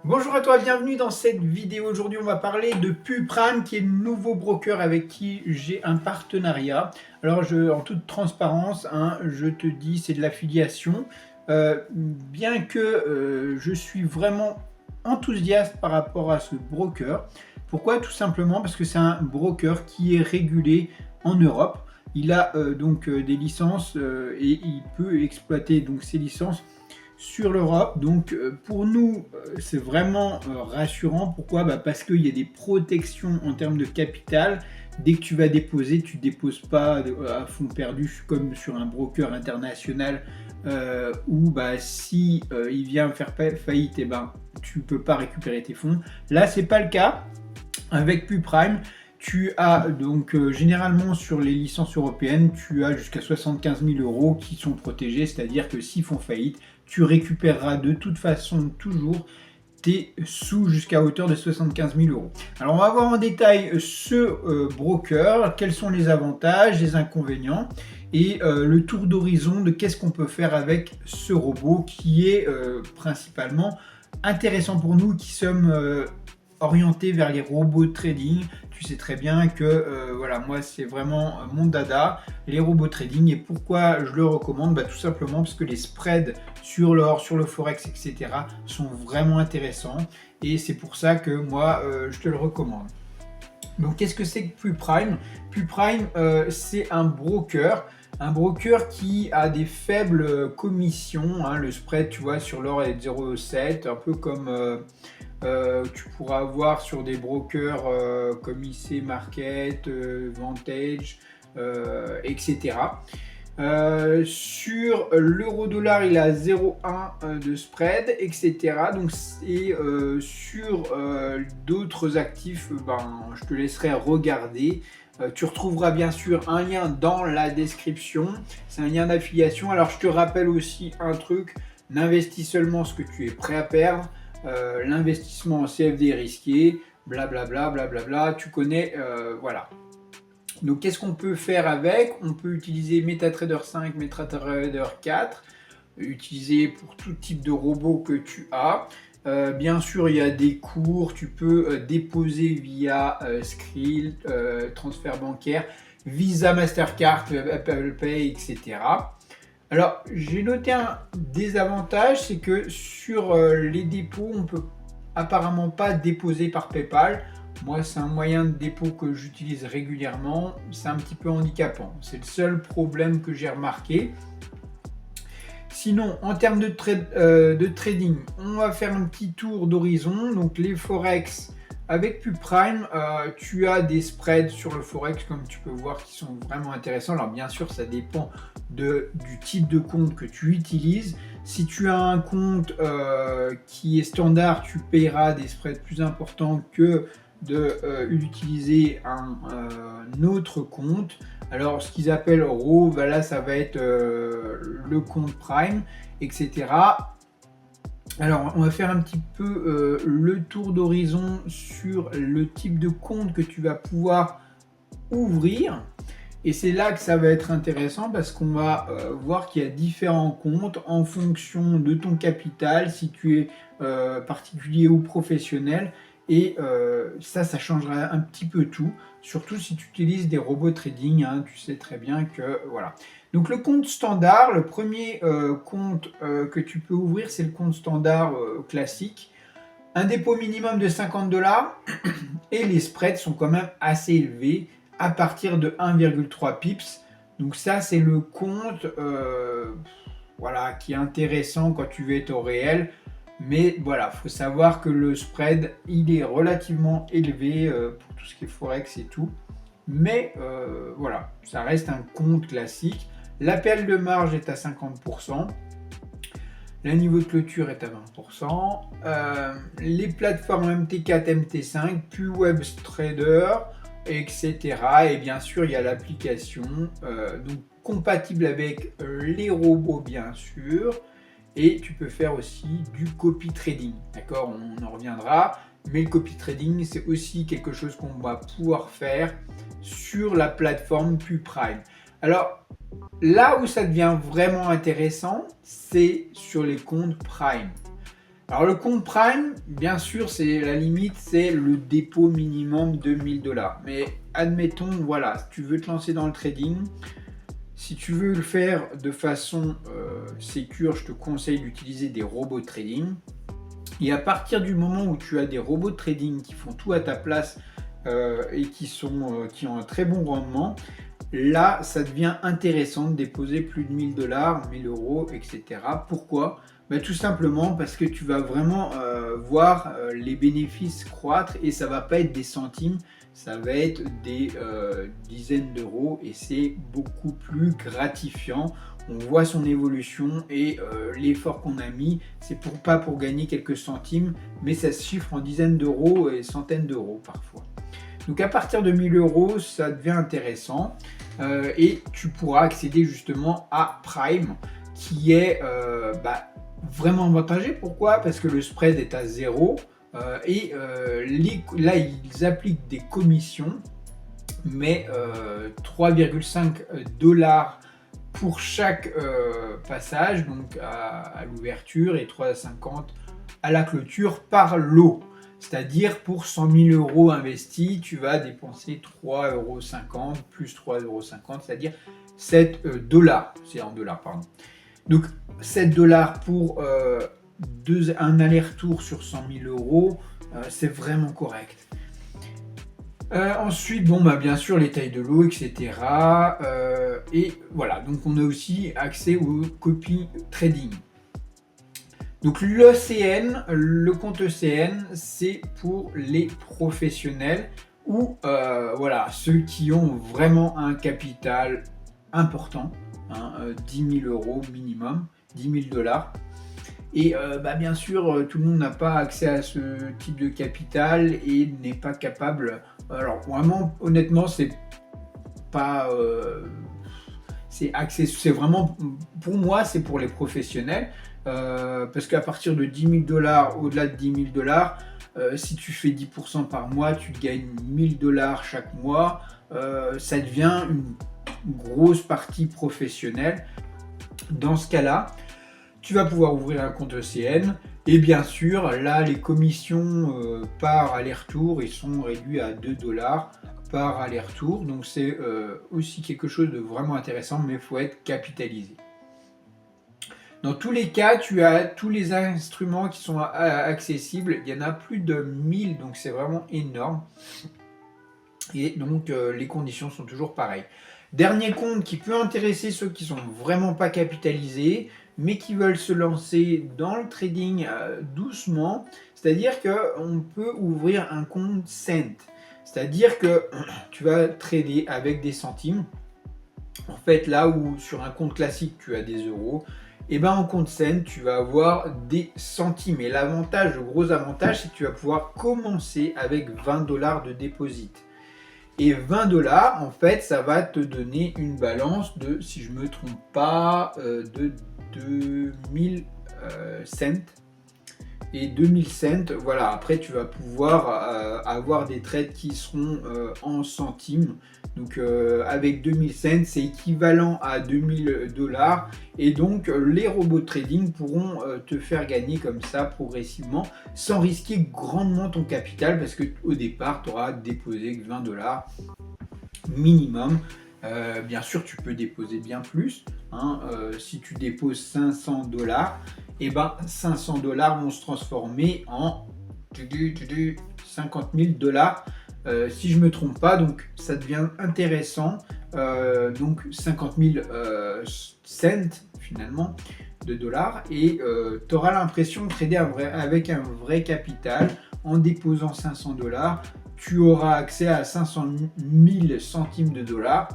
Bonjour à toi, bienvenue dans cette vidéo. Aujourd'hui, on va parler de PuPrime, qui est le nouveau broker avec qui j'ai un partenariat. Alors, en toute transparence, je te dis, c'est de l'affiliation. Bien que je suis vraiment enthousiaste par rapport à ce broker. Pourquoi? Tout simplement parce que c'est un broker qui est régulé en Europe. Il a des licences et il peut exploiter donc ces licences sur l'Europe. Donc pour nous, c'est vraiment rassurant. Pourquoi? Parce qu'il y a des protections en termes de capital. Dès que tu vas déposer, tu ne déposes pas à fond perdu comme sur un broker international où si il vient faire faillite, tu ne peux pas récupérer tes fonds. Là, c'est pas le cas. Avec PuPrime, tu as donc généralement sur les licences européennes, tu as jusqu'à 75 000 euros qui sont protégés, c'est-à-dire que s'ils font faillite, tu récupéreras de toute façon toujours tes sous jusqu'à hauteur de 75 000 euros. Alors on va voir en détail ce broker, quels sont les avantages, les inconvénients et le tour d'horizon de qu'est-ce qu'on peut faire avec ce robot qui est principalement intéressant pour nous qui sommes orienté vers les robots de trading. Tu sais très bien que voilà, moi c'est vraiment mon dada, les robots de trading. Et pourquoi je le recommande? Tout simplement parce que les spreads sur l'or, sur le forex, etc. sont vraiment intéressants. Et c'est pour ça que moi je te le recommande. Donc qu'est-ce que c'est que PuPrime? PuPrime, c'est un broker qui a des faibles commissions. Le spread, tu vois, sur l'or est de 0,7, un peu comme tu pourras avoir sur des brokers comme IC Market, Vantage, etc. Sur l'euro-dollar, il a 0,1 de spread, etc. Donc, sur d'autres actifs, je te laisserai regarder. Tu retrouveras bien sûr un lien dans la description. C'est un lien d'affiliation. Alors, je te rappelle aussi un truc. N'investis seulement ce que tu es prêt à perdre. L'investissement en CFD est risqué. Blablabla, blablabla. Tu connais, voilà. Donc, qu'est-ce qu'on peut faire avec? On peut utiliser MetaTrader 5, MetaTrader 4, utiliser pour tout type de robot que tu as. Bien sûr, il y a des cours, tu peux déposer via Skrill, transfert bancaire, Visa, Mastercard, Apple Pay, etc. Alors, j'ai noté un désavantage, c'est que sur les dépôts, on ne peut apparemment pas déposer par PayPal. Moi, c'est un moyen de dépôt que j'utilise régulièrement. C'est un petit peu handicapant. C'est le seul problème que j'ai remarqué. Sinon, en termes de trading, on va faire un petit tour d'horizon. Donc, les Forex, avec PuPrime, tu as des spreads sur le Forex, comme tu peux voir, qui sont vraiment intéressants. Alors, bien sûr, ça dépend du type de compte que tu utilises. Si tu as un compte qui est standard, tu paieras des spreads plus importants que d'utiliser un autre compte. Alors, ce qu'ils appellent RAW, là, ça va être le compte Prime, etc. Alors, on va faire un petit peu le tour d'horizon sur le type de compte que tu vas pouvoir ouvrir. Et c'est là que ça va être intéressant parce qu'on va voir qu'il y a différents comptes en fonction de ton capital, si tu es particulier ou professionnel. Et ça changera un petit peu tout, surtout si tu utilises des robots trading, tu sais très bien que voilà. Donc le compte standard, le premier compte que tu peux ouvrir, c'est le compte standard classique. Un dépôt minimum de 50$ et les spreads sont quand même assez élevés à partir de 1,3 pips. Donc ça, c'est le compte voilà, qui est intéressant quand tu veux être au réel. Mais voilà, il faut savoir que le spread, il est relativement élevé pour tout ce qui est Forex et tout. Mais voilà, ça reste un compte classique. L'appel de marge est à 50%. Le niveau de clôture est à 20%. Les plateformes MT4, MT5, puis WebTrader, etc. Et bien sûr, il y a l'application, donc compatible avec les robots, bien sûr. Et tu peux faire aussi du copy trading. D'accord, on en reviendra. Mais le copy trading, c'est aussi quelque chose qu'on va pouvoir faire sur la plateforme PuPrime. Alors, là où ça devient vraiment intéressant, c'est sur les comptes Prime. Alors le compte Prime, bien sûr, c'est la limite, c'est le dépôt minimum de 1000 $. Mais admettons, voilà, si tu veux te lancer dans le trading, si tu veux le faire de façon sécure, je te conseille d'utiliser des robots de trading. Et à partir du moment où tu as des robots de trading qui font tout à ta place et qui ont un très bon rendement, là, ça devient intéressant de déposer plus de 1000 $, 1000 euros, etc. Pourquoi? Tout simplement parce que tu vas vraiment voir les bénéfices croître et ça va pas être des centimes, ça va être des dizaines d'euros et c'est beaucoup plus gratifiant. On voit son évolution et l'effort qu'on a mis, c'est pas pour gagner quelques centimes, mais ça se chiffre en dizaines d'euros et centaines d'euros parfois. Donc à partir de 1000 euros, ça devient intéressant et tu pourras accéder justement à Prime qui est vraiment avantageux. Pourquoi? Parce que le spread est à 0 et là ils appliquent des commissions, mais 3,5 $ pour chaque passage, donc à l'ouverture, et 3,50 $ à la clôture par lot. C'est-à-dire pour 100 000 euros investis, tu vas dépenser 3,50 € plus 3,50 €, c'est-à-dire 7 $. C'est en dollars, pardon. Donc 7 $ pour un aller-retour sur 100 000 euros, c'est vraiment correct. Ensuite, bien sûr, les tailles de lot, etc. Et voilà, donc on a aussi accès au copy trading. Donc l'ECN, le compte ECN, c'est pour les professionnels ou ceux qui ont vraiment un capital important, 10 000 euros minimum, 10 000 $. Et bien sûr, tout le monde n'a pas accès à ce type de capital et n'est pas capable. Alors vraiment, honnêtement, c'est pas, c'est vraiment, pour moi, c'est pour les professionnels. Parce qu'à partir de 10 000 $, au-delà de 10 000 $, si tu fais 10% par mois, tu gagnes 1000 $ chaque mois. Ça devient une grosse partie professionnelle. Dans ce cas-là, tu vas pouvoir ouvrir un compte ECN. Et bien sûr, là, les commissions par aller-retour, ils sont réduits à 2 $ par aller-retour. Donc c'est aussi quelque chose de vraiment intéressant, mais il faut être capitalisé. Dans tous les cas, tu as tous les instruments qui sont accessibles. Il y en a plus de 1000, donc c'est vraiment énorme. Et donc les conditions sont toujours pareilles. Dernier compte qui peut intéresser ceux qui sont vraiment pas capitalisés, mais qui veulent se lancer dans le trading doucement. C'est-à-dire qu'on peut ouvrir un compte Cent. C'est-à-dire que tu vas trader avec des centimes. En fait, là où sur un compte classique, tu as des euros, et en compte Cent, tu vas avoir des centimes. Et l'avantage, le gros avantage, c'est que tu vas pouvoir commencer avec 20 $ de deposit. Et 20 $, en fait, ça va te donner une balance de, si je ne me trompe pas, de 2000 cents. Et 2000 cents, voilà, après tu vas pouvoir avoir des trades qui seront en centimes. Donc avec 2000 cents, c'est équivalent à 2000 $. Et donc les robots de trading pourront te faire gagner comme ça progressivement, sans risquer grandement ton capital, parce qu'au départ, tu auras déposé 20 $ minimum. Bien sûr, tu peux déposer bien plus. Si tu déposes 500 $, et 500 $ vont se transformer en 50 000 $. Si je ne me trompe pas, donc ça devient intéressant. Donc 50 000 cents finalement de dollars, et tu auras l'impression de trader avec un vrai capital. En déposant 500 $, tu auras accès à 500 000 centimes de dollars.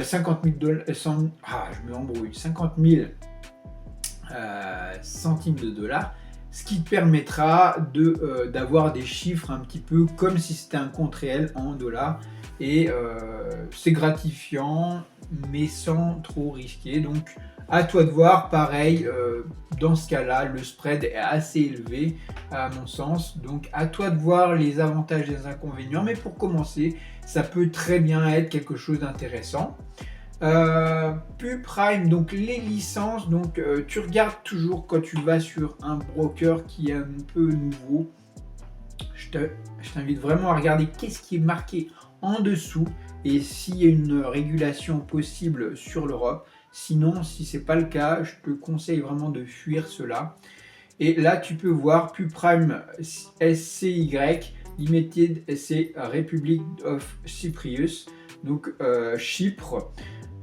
50 000 je me embrouille, 50 000 centimes de dollars, ce qui te permettra d'avoir des chiffres un petit peu comme si c'était un compte réel en dollars. Et c'est gratifiant, mais sans trop risquer. Donc à toi de voir. Pareil, dans ce cas-là, le spread est assez élevé à mon sens. Donc à toi de voir les avantages et les inconvénients. Mais pour commencer, ça peut très bien être quelque chose d'intéressant. PuPrime, donc les licences, donc tu regardes toujours quand tu vas sur un broker qui est un peu nouveau. Je t'invite vraiment à regarder qu'est-ce qui est marqué en dessous et s'il y a une régulation possible sur l'Europe. Sinon, si c'est pas le cas, je te conseille vraiment de fuir cela. Et là, tu peux voir PuPrime SCY Limited, c'est Republic of Cyprus, donc Chypre.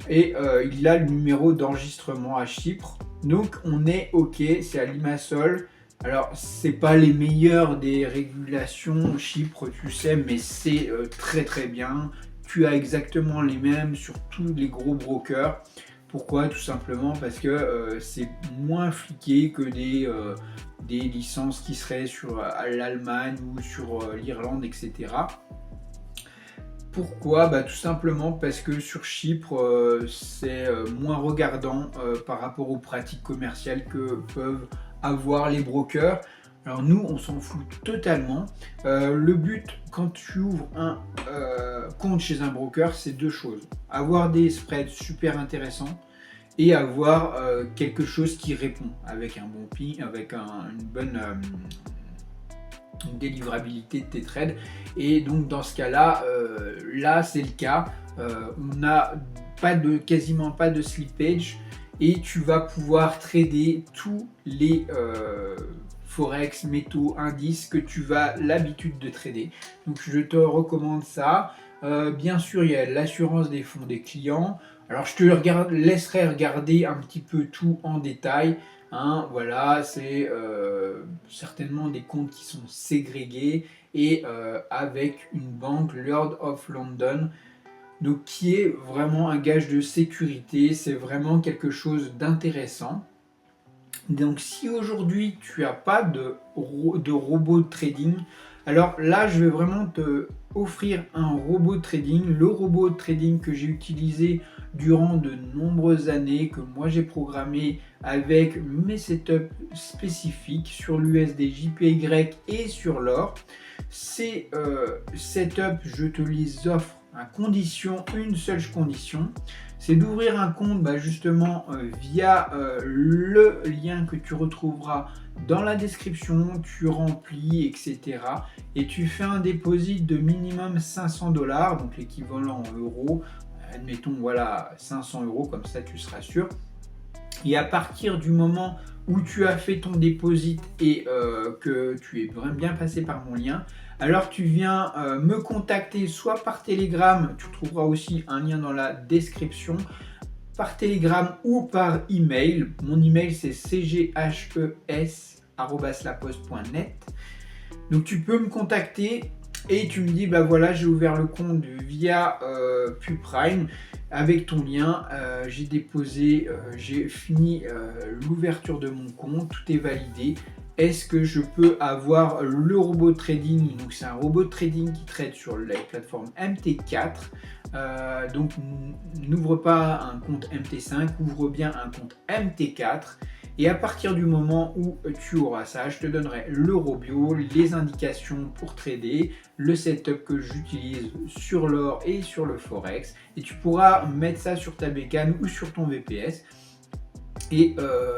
Et il a le numéro d'enregistrement à Chypre. Donc on est OK, c'est à Limassol. Alors c'est pas les meilleures des régulations Chypre, tu sais, mais c'est très très bien. Tu as exactement les mêmes sur tous les gros brokers. Pourquoi? Tout simplement parce que c'est moins fliqué que des licences qui seraient sur l'Allemagne ou sur l'Irlande, etc. Pourquoi? Bah, tout simplement parce que sur Chypre, c'est moins regardant par rapport aux pratiques commerciales que peuvent avoir les brokers. Alors nous, on s'en fout totalement. Le but, quand tu ouvres un compte chez un broker, c'est deux choses. Avoir des spreads super intéressants et avoir quelque chose qui répond avec un bon ping, avec une bonne délivrabilité de tes trades. Et donc dans ce cas-là, là c'est le cas. On n'a quasiment pas de slippage et tu vas pouvoir trader tous les forex, métaux, indices que tu as l'habitude de trader. Donc je te recommande ça. Bien sûr, il y a l'assurance des fonds des clients. Alors je te laisserai regarder un petit peu tout en détail. Hein, voilà, c'est certainement des comptes qui sont ségrégés et avec une banque, Lloyds of London, donc qui est vraiment un gage de sécurité. C'est vraiment quelque chose d'intéressant. Donc si aujourd'hui tu n'as pas de robot de trading, alors là je vais vraiment te offrir un robot de trading, le robot de trading que j'ai utilisé durant de nombreuses années, que moi j'ai programmé avec mes setups spécifiques sur l'USD JPY et sur l'or. Ces setups, je te les offre à condition, une seule condition, c'est d'ouvrir un compte justement via le lien que tu retrouveras dans la description, tu remplis, etc. Et tu fais un dépôt de minimum 500 $, donc l'équivalent en euros, admettons voilà 500 €, comme ça tu seras sûr. Et à partir du moment où tu as fait ton dépôt et que tu es vraiment bien passé par mon lien, alors tu viens me contacter soit par Telegram, tu trouveras aussi un lien dans la description, par Telegram ou par email. Mon email c'est cghes@laposte.net. Donc tu peux me contacter et tu me dis bah voilà, j'ai ouvert le compte via PuPrime avec ton lien, j'ai déposé, j'ai fini l'ouverture de mon compte, tout est validé. Est-ce que je peux avoir le robot de trading? Donc c'est un robot de trading qui trade sur la plateforme MT4. Donc n'ouvre pas un compte MT5, ouvre bien un compte MT4. Et à partir du moment où tu auras ça, je te donnerai l'Eurobio, les indications pour trader, le setup que j'utilise sur l'or et sur le Forex. Et tu pourras mettre ça sur ta bécane ou sur ton VPS. Et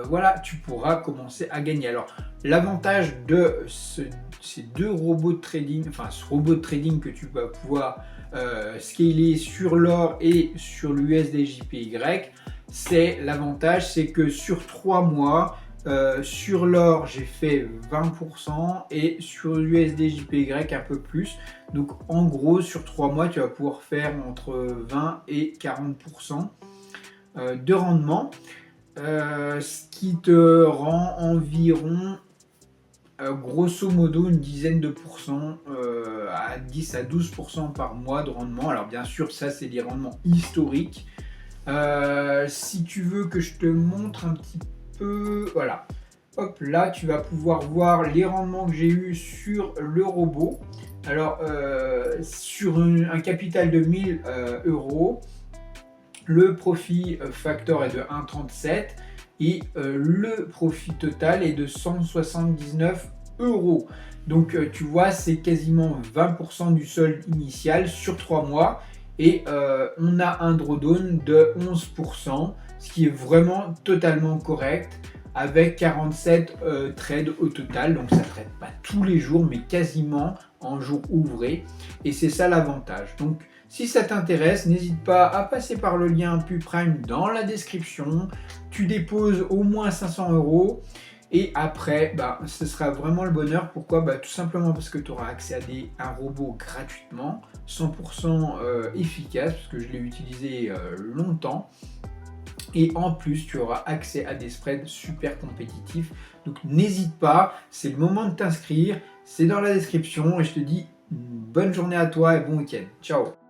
voilà, tu pourras commencer à gagner. Alors, l'avantage de ces deux robots de trading, enfin ce robot de trading que tu vas pouvoir scaler sur l'or et sur l'USD JPY, c'est l'avantage, c'est que sur 3 mois, sur l'or j'ai fait 20% et sur l'USD JPY un peu plus. Donc en gros, sur 3 mois, tu vas pouvoir faire entre 20 et 40% de rendement. Ce qui te rend environ grosso modo une dizaine de pourcents, à 10 à 12% par mois de rendement. Alors bien sûr, ça c'est des rendements historiques. Si tu veux que je te montre un petit peu, voilà. Hop, là tu vas pouvoir voir les rendements que j'ai eu sur le robot. Alors sur un capital de 1000 €, le profit factor est de 1,37 et le profit total est de 179 €. Donc tu vois, c'est quasiment 20% du solde initial sur 3 mois. et on a un drawdown de 11%, ce qui est vraiment totalement correct, avec 47 trades au total. Donc ça ne trade pas tous les jours, mais quasiment en jour ouvré, et c'est ça l'avantage. Donc si ça t'intéresse, n'hésite pas à passer par le lien PuPrime dans la description. Tu déposes au moins 500 €. Et après, ce sera vraiment le bonheur. Pourquoi? Tout simplement parce que tu auras accès à un robot gratuitement, 100% efficace, parce que je l'ai utilisé longtemps. Et en plus, tu auras accès à des spreads super compétitifs. Donc n'hésite pas, c'est le moment de t'inscrire. C'est dans la description et je te dis bonne journée à toi et bon week-end. Ciao!